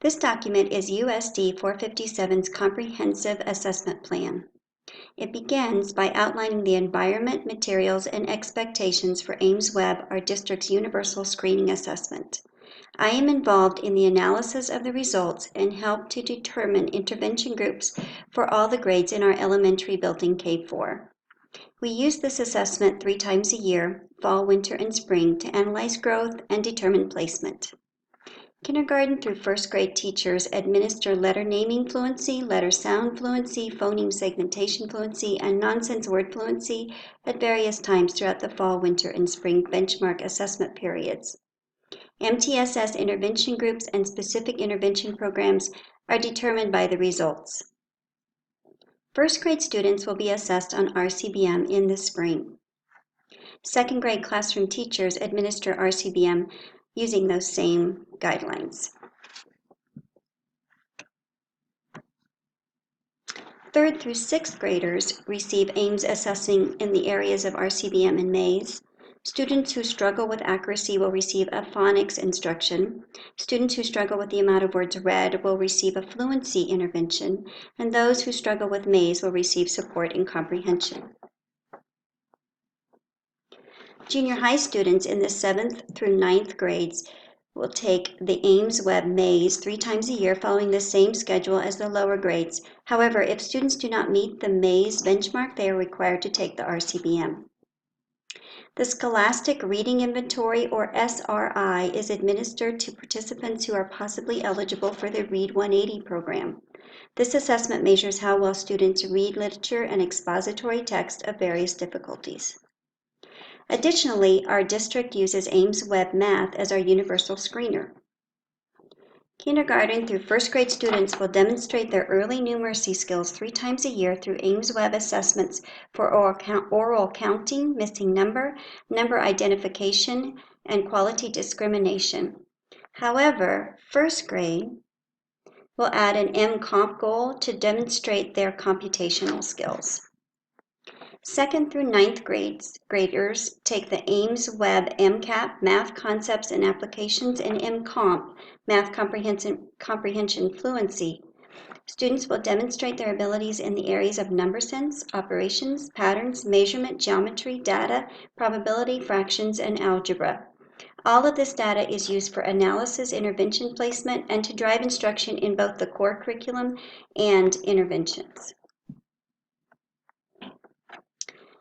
This document is USD 457's Comprehensive Assessment Plan. It begins by outlining the environment, materials, and expectations for Ames-Webb, our district's universal screening assessment. I am involved in the analysis of the results and help to determine intervention groups for all the grades in our elementary building K4. We use this assessment 3 times a year, fall, winter, and spring, to analyze growth and determine placement. Kindergarten through first grade teachers administer letter naming fluency, letter sound fluency, phoneme segmentation fluency, and nonsense word fluency at various times throughout the fall, winter, and spring benchmark assessment periods. MTSS intervention groups and specific intervention programs are determined by the results. First grade students will be assessed on RCBM in the spring. Second grade classroom teachers administer RCBM using those same guidelines. Third through sixth graders receive Ames assessing in the areas of RCBM and Maze. Students who struggle with accuracy will receive a phonics instruction. Students who struggle with the amount of words read will receive a fluency intervention, and those who struggle with Maze will receive support in comprehension. Junior high students in the 7th through 9th grades will take the Ames-Webb Maze 3 times a year following the same schedule as the lower grades. However, if students do not meet the Maze benchmark, they are required to take the RCBM. The Scholastic Reading Inventory, or SRI, is administered to participants who are possibly eligible for the Read 180 program. This assessment measures how well students read literature and expository text of various difficulties. Additionally, our district uses Ames-Webb Math as our universal screener. Kindergarten through first grade students will demonstrate their early numeracy skills 3 times a year through Ames-Webb assessments for oral counting, missing number, number identification, and quality discrimination. However, first grade will add an M-Comp goal to demonstrate their computational skills. 2nd through 9th graders take the Ames-Webb MCAP, Math Concepts and Applications, and MComp, Math Comprehension Fluency. Students will demonstrate their abilities in the areas of number sense, operations, patterns, measurement, geometry, data, probability, fractions, and algebra. All of this data is used for analysis, intervention placement, and to drive instruction in both the core curriculum and interventions.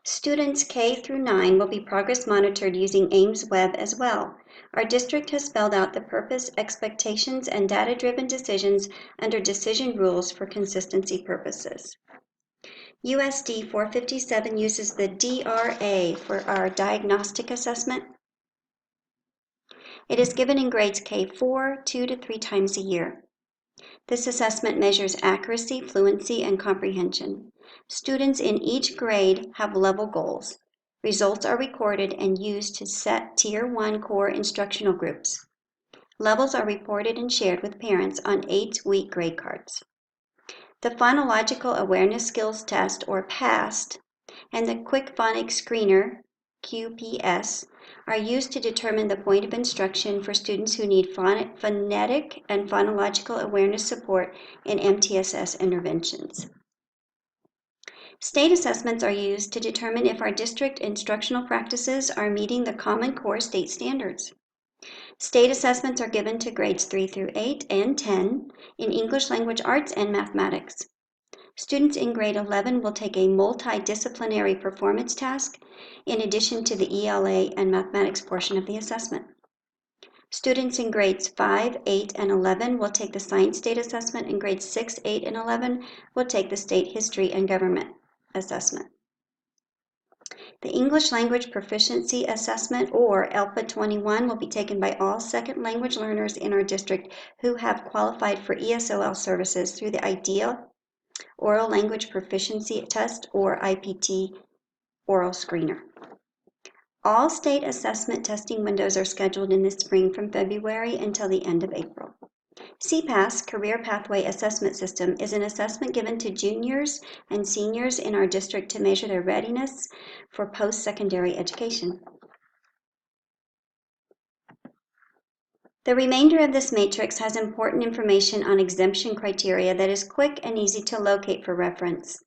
Students K through 9 will be progress monitored using Ames-Webb as well. Our district has spelled out the purpose, expectations, and data-driven decisions under decision rules for consistency purposes. USD 457 uses the DRA for our diagnostic assessment. It is given in grades K4 2 to 3 times a year. This assessment measures accuracy, fluency, and comprehension. Students in each grade have level goals. Results are recorded and used to set Tier 1 core instructional groups. Levels are reported and shared with parents on 8-week grade cards. The Phonological Awareness Skills Test, or PAST, and the Quick Phonics Screener, QPS, are used to determine the point of instruction for students who need phonetic and phonological awareness support in MTSS interventions. State assessments are used to determine if our district instructional practices are meeting the Common Core state standards. State assessments are given to grades 3 through 8 and 10 in English Language Arts and Mathematics. Students in grade 11 will take a multidisciplinary performance task in addition to the ELA and mathematics portion of the assessment. Students in grades 5, 8, and 11 will take the Science State Assessment, and grades 6, 8, and 11 will take the State History and Government Assessment. The English Language Proficiency Assessment, or ELPA 21, will be taken by all second language learners in our district who have qualified for ESOL services through the IDEA Oral Language Proficiency Test, or IPT Oral Screener. All state assessment testing windows are scheduled in the spring from February until the end of April. CPAS, Career Pathway Assessment System, is an assessment given to juniors and seniors in our district to measure their readiness for post-secondary education. The remainder of this matrix has important information on exemption criteria that is quick and easy to locate for reference.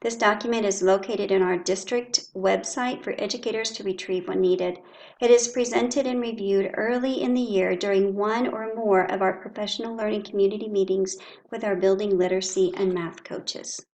This document is located in our district website for educators to retrieve when needed. It is presented and reviewed early in the year during one or more of our professional learning community meetings with our building literacy and math coaches.